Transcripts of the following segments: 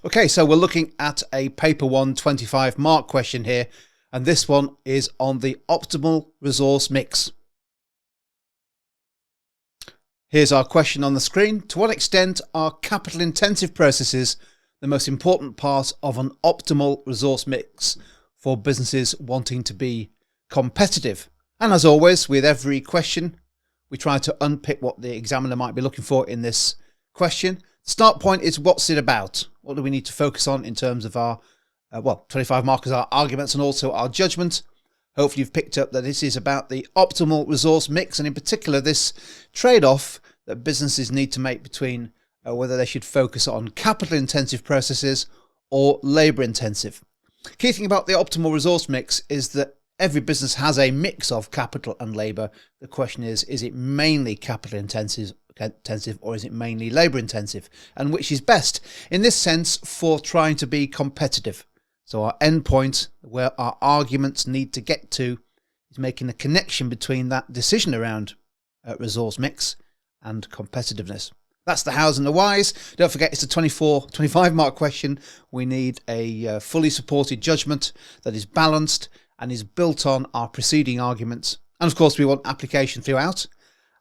Okay, so we're looking at a paper 1 25 mark question here, and this one is on the optimal resource mix. Here's our question on the screen. To what extent are capital intensive processes the most important part of an optimal resource mix for businesses wanting to be competitive? And as always, with every question, we try to unpick what the examiner might be looking for in this question. The start point is, what's it about? What do we need to focus on in terms of our, 25 markers, our arguments, and also our judgment? Hopefully you've picked up that this is about the optimal resource mix, and in particular this trade-off that businesses need to make between whether they should focus on capital intensive processes or labour intensive. Key thing about the optimal resource mix is that every business has a mix of capital and labour. The question is it mainly capital intensive or is it mainly labour intensive? And which is best in this sense for trying to be competitive? So our end point, where our arguments need to get to, is making a connection between that decision around resource mix and competitiveness. That's the hows and the whys. Don't forget, it's a 25 mark question. We need a fully supported judgment that is balanced and is built on our preceding arguments. And of course, we want application throughout.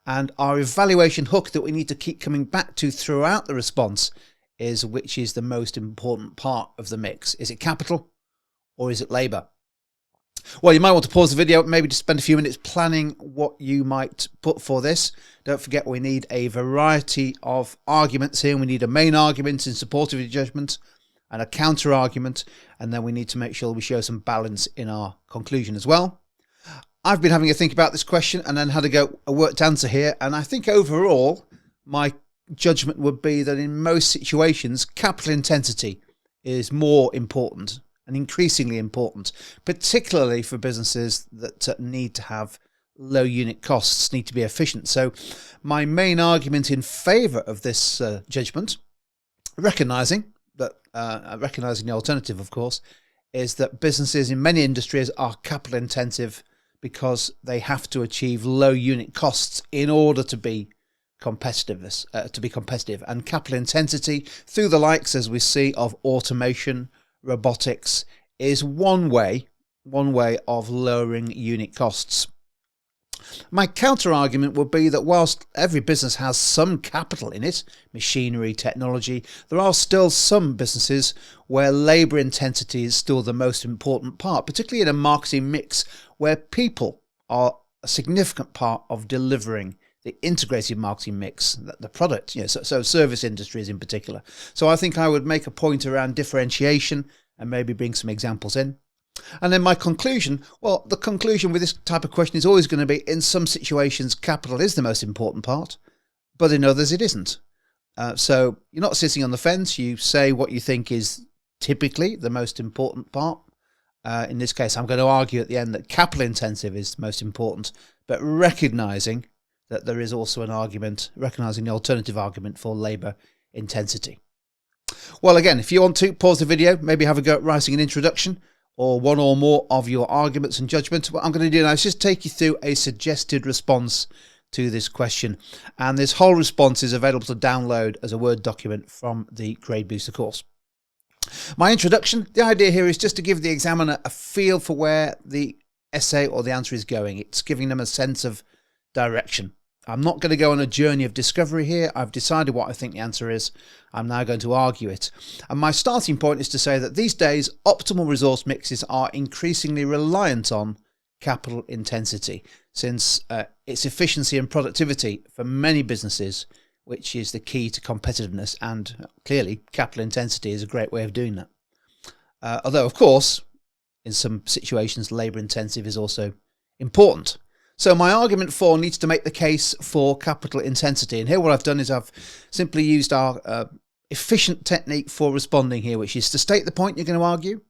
And our evaluation hook that we need to keep coming back to throughout the response is which is the most important part of the mix. Is it capital or is it labour? Well, you might want to pause the video, maybe just spend a few minutes planning what you might put for this. Don't forget, we need a variety of arguments here. We need a main argument in support of your judgment and a counter argument, and then we need to make sure we show some balance in our conclusion as well. I've been having a think about this question and then had a worked answer here, and I think overall my judgment would be that in most situations capital intensity is more important and increasingly important, particularly for businesses that need to have low unit costs, need to be efficient. So my main argument in favour of this judgment, recognising the alternative, of course, is that businesses in many industries are capital intensive because they have to achieve low unit costs in order to be competitive, and capital intensity through the likes, as we see, of automation, robotics, is one way of lowering unit costs. My counter argument would be that whilst every business has some capital in it, machinery, technology, there are still some businesses where labour intensity is still the most important part, particularly in a marketing mix where people are a significant part of delivering the integrated marketing mix, the product, so service industries in particular. So I think I would make a point around differentiation and maybe bring some examples in. And then my conclusion, well, the conclusion with this type of question is always going to be, in some situations, capital is the most important part, but in others it isn't. So you're not sitting on the fence. You say what you think is typically the most important part. In this case, I'm going to argue at the end that capital intensive is the most important, but recognising that there is also an argument, recognising the alternative argument for labour intensity. Well, again, if you want to pause the video, maybe have a go at writing an introduction or one or more of your arguments and judgment. What I'm going to do now is just take you through a suggested response to this question. And this whole response is available to download as a Word document from the Grade Booster course. My introduction, the idea here is just to give the examiner a feel for where the essay or the answer is going. It's giving them a sense of direction. I'm not going to go on a journey of discovery here. I've decided what I think the answer is. I'm now going to argue it. And my starting point is to say that these days, optimal resource mixes are increasingly reliant on capital intensity, since its efficiency and productivity for many businesses, which is the key to competitiveness, and clearly capital intensity is a great way of doing that. Although, of course, in some situations, labour intensive is also important. So my argument 4 needs to make the case for capital intensity. And here what I've done is I've simply used our efficient technique for responding here, which is to state the point you're going to argue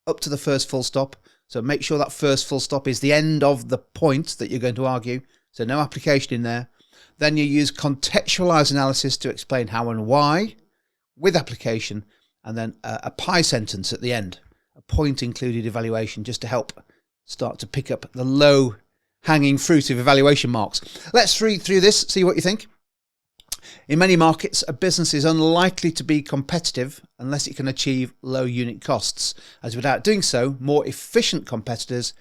up to the first full stop. So make sure that first full stop is the end of the point that you're going to argue. So no application in there. Then you use contextualized analysis to explain how and why with application, and then a pie sentence at the end, a point included evaluation, just to help start to pick up the low hanging fruit of evaluation marks. Let's read through this, see what you think. In many markets, a business is unlikely to be competitive unless it can achieve low unit costs, as without doing so, more efficient competitors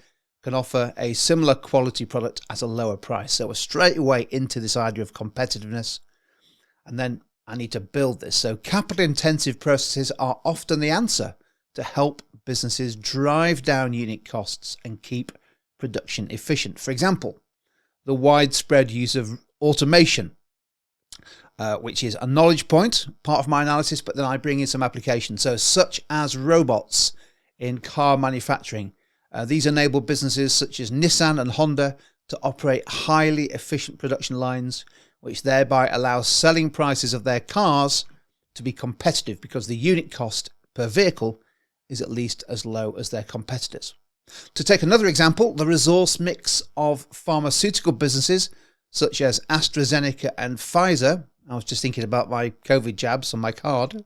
can offer a similar quality product at a lower price. So we're straight away into this idea of competitiveness, and then I need to build this. So capital intensive processes are often the answer to help businesses drive down unit costs and keep production efficient. For example, the widespread use of automation, which is a knowledge point, part of my analysis, but then I bring in some applications. So such as robots in car manufacturing. These enable businesses such as Nissan and Honda to operate highly efficient production lines, which thereby allows selling prices of their cars to be competitive because the unit cost per vehicle is at least as low as their competitors. To take another example, the resource mix of pharmaceutical businesses such as AstraZeneca and Pfizer. I was just thinking about my COVID jabs on my card.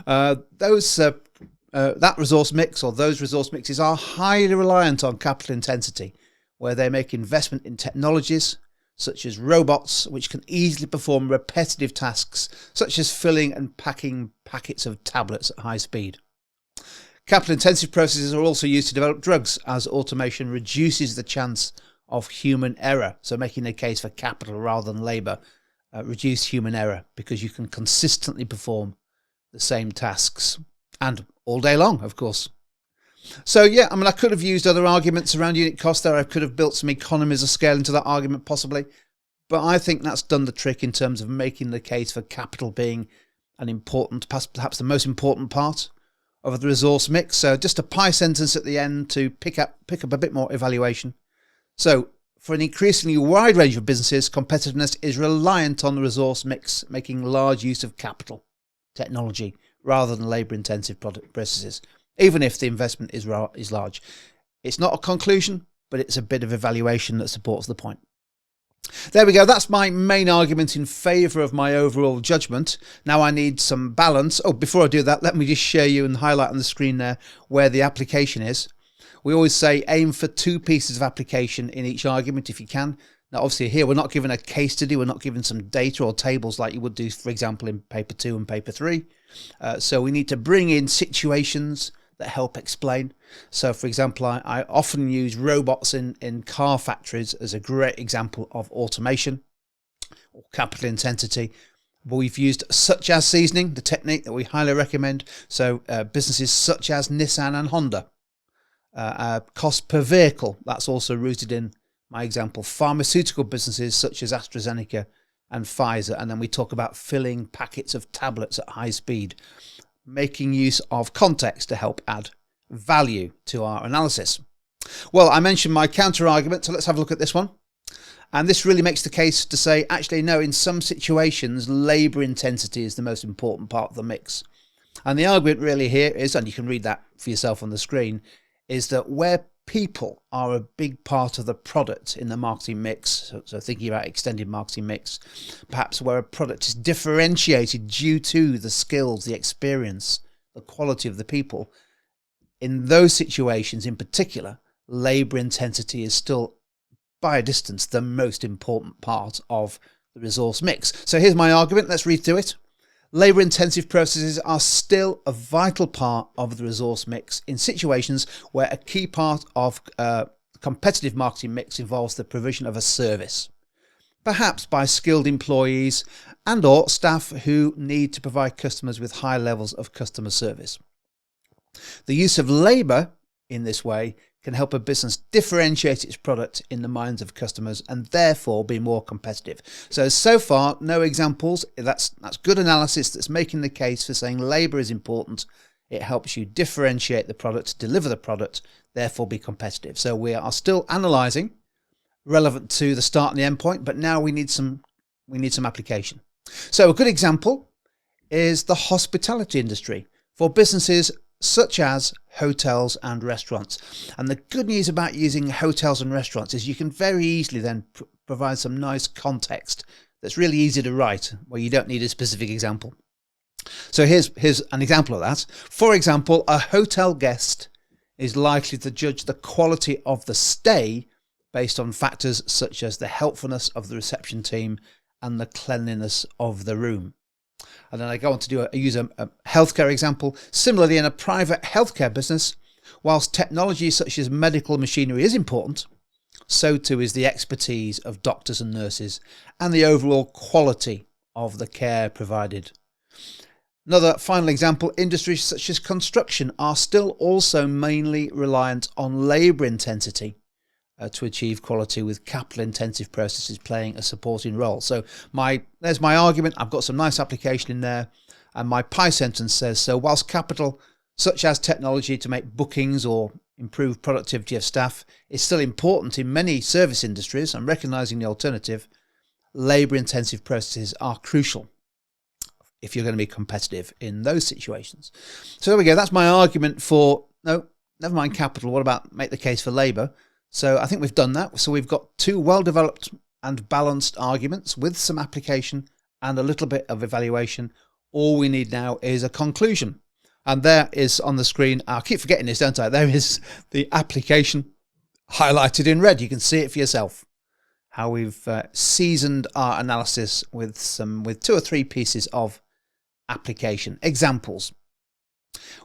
That resource mix, or those resource mixes, are highly reliant on capital intensity, where they make investment in technologies such as robots, which can easily perform repetitive tasks such as filling and packing packets of tablets at high speed. Capital intensive processes are also used to develop drugs, as automation reduces the chance of human error. So making a case for capital rather than labour, reduce human error, because you can consistently perform the same tasks, and all day long, of course. So yeah, I mean, I could have used other arguments around unit cost there. I could have built some economies of scale into that argument possibly, but I think that's done the trick in terms of making the case for capital being an important, perhaps the most important part of the resource mix. So just a pie sentence at the end to pick up a bit more evaluation. So for an increasingly wide range of businesses, competitiveness is reliant on the resource mix, making large use of capital, technology, rather than labour-intensive product processes, even if the investment is large. It's not a conclusion, but it's a bit of evaluation that supports the point. There we go. That's my main argument in favour of my overall judgment. Now I need some balance. Oh, before I do that, let me just show you and highlight on the screen there where the application is. We always say aim for 2 pieces of application in each argument if you can. Now, obviously here we're not given a case study, we're not given some data or tables like you would do, for example, in paper 2 and paper 3. So we need to bring in situations that help explain. So, for example, I often use robots in car factories as a great example of automation or capital intensity. But we've used such as seasoning, the technique that we highly recommend. So businesses such as Nissan and Honda. Cost per vehicle, that's also rooted in my example. Pharmaceutical businesses such as AstraZeneca and Pfizer, and then we talk about filling packets of tablets at high speed, making use of context to help add value to our analysis. Well, I mentioned my counter argument, so let's have a look at this one. And this really makes the case to say, actually, no, in some situations, labour intensity is the most important part of the mix. And the argument really here is, and you can read that for yourself on the screen, is that where people are a big part of the product in the marketing mix, so thinking about extended marketing mix, perhaps where a product is differentiated due to the skills, the experience, the quality of the people, in those situations in particular, labour intensity is still, by a distance, the most important part of the resource mix. So here's my argument. Let's read through it. Labour-intensive processes are still a vital part of the resource mix in situations where a key part of competitive marketing mix involves the provision of a service, perhaps by skilled employees and or staff who need to provide customers with high levels of customer service. The use of labour in this way can help a business differentiate its product in the minds of customers and therefore be more competitive. So far, no examples. That's good analysis that's making the case for saying labour is important. It helps you differentiate the product, deliver the product, therefore be competitive. So we are still analysing relevant to the start and the end point, but now we need some application. So a good example is the hospitality industry for businesses such as hotels and restaurants. And the good news about using hotels and restaurants is you can very easily then provide some nice context that's really easy to write, where you don't need a specific example. So here's an example of that. For example, a hotel guest is likely to judge the quality of the stay based on factors such as the helpfulness of the reception team and the cleanliness of the room. And then I go on to use a healthcare example. Similarly, in a private healthcare business, whilst technology such as medical machinery is important, so too is the expertise of doctors and nurses and the overall quality of the care provided. Another final example, industries such as construction are still also mainly reliant on labour intensity to achieve quality, with capital intensive processes playing a supporting role. So there's my argument. I've got some nice application in there, and my pie sentence says, so whilst capital such as technology to make bookings or improve productivity of staff is still important in many service industries, and recognising the alternative, labour intensive processes are crucial if you're going to be competitive in those situations. So there we go. That's my argument for, no, never mind capital. What about make the case for labour? So I think we've done that. So we've got two well-developed and balanced arguments with some application and a little bit of evaluation. All we need now is a conclusion. And there is on the screen, I keep forgetting this, don't I? There is the application highlighted in red. You can see it for yourself, how we've seasoned our analysis with two or three pieces of application examples.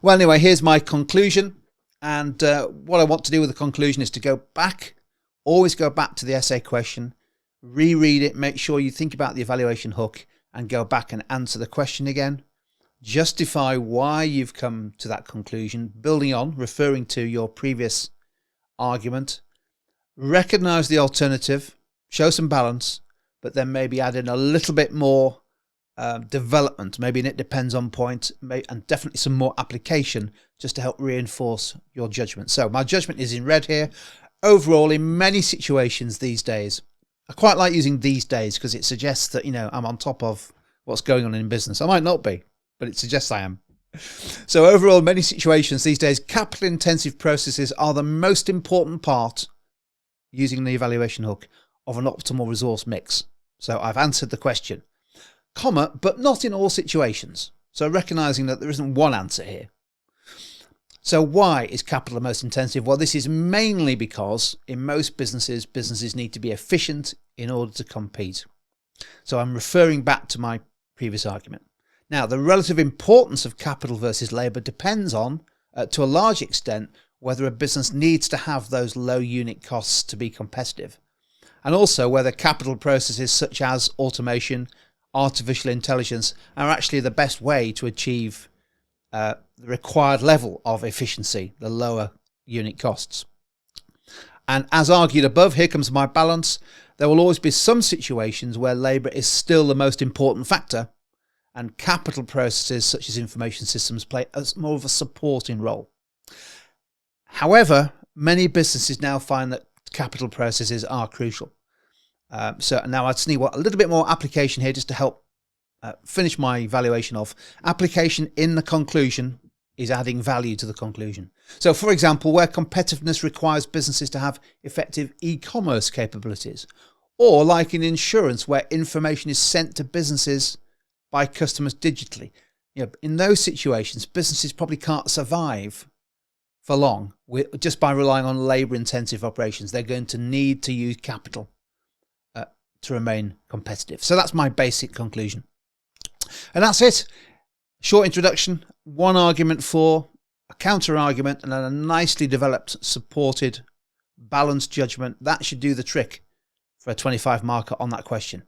Well, anyway, here's my conclusion. And what I want to do with the conclusion is to go back, always go back to the essay question, reread it, make sure you think about the evaluation hook and go back and answer the question again. Justify why you've come to that conclusion, building on, referring to your previous argument. Recognise the alternative, show some balance, but then maybe add in a little bit more development, maybe an it depends on point, and definitely some more application just to help reinforce your judgment. So my judgment is in red here. Overall, in many situations these days, I quite like using these days because it suggests that, I'm on top of what's going on in business. I might not be, but it suggests I am. So overall, in many situations these days, capital intensive processes are the most important part, using the evaluation hook, of an optimal resource mix. So I've answered the question, comma, but not in all situations. So recognising that there isn't one answer here. So why is capital the most intensive? Well, this is mainly because in most businesses need to be efficient in order to compete. So I'm referring back to my previous argument. Now, the relative importance of capital versus labour depends on, to a large extent, whether a business needs to have those low unit costs to be competitive, and also whether capital processes such as automation, artificial intelligence are actually the best way to achieve the required level of efficiency, the lower unit costs. And as argued above, here comes my balance. There will always be some situations where labour is still the most important factor, and capital processes such as information systems play more of a supporting role. However, many businesses now find that capital processes are crucial. So now I just need a little bit more application here just to help finish my evaluation of. Application in the conclusion is adding value to the conclusion. So for example, where competitiveness requires businesses to have effective e-commerce capabilities, or like in insurance where information is sent to businesses by customers digitally. In those situations, businesses probably can't survive for long just by relying on labour intensive operations. They're going to need to use capital to remain competitive. So that's my basic conclusion. And that's it. Short introduction, one argument for, a counter argument, and then a nicely developed, supported, balanced judgment. That should do the trick for a 25 marker on that question.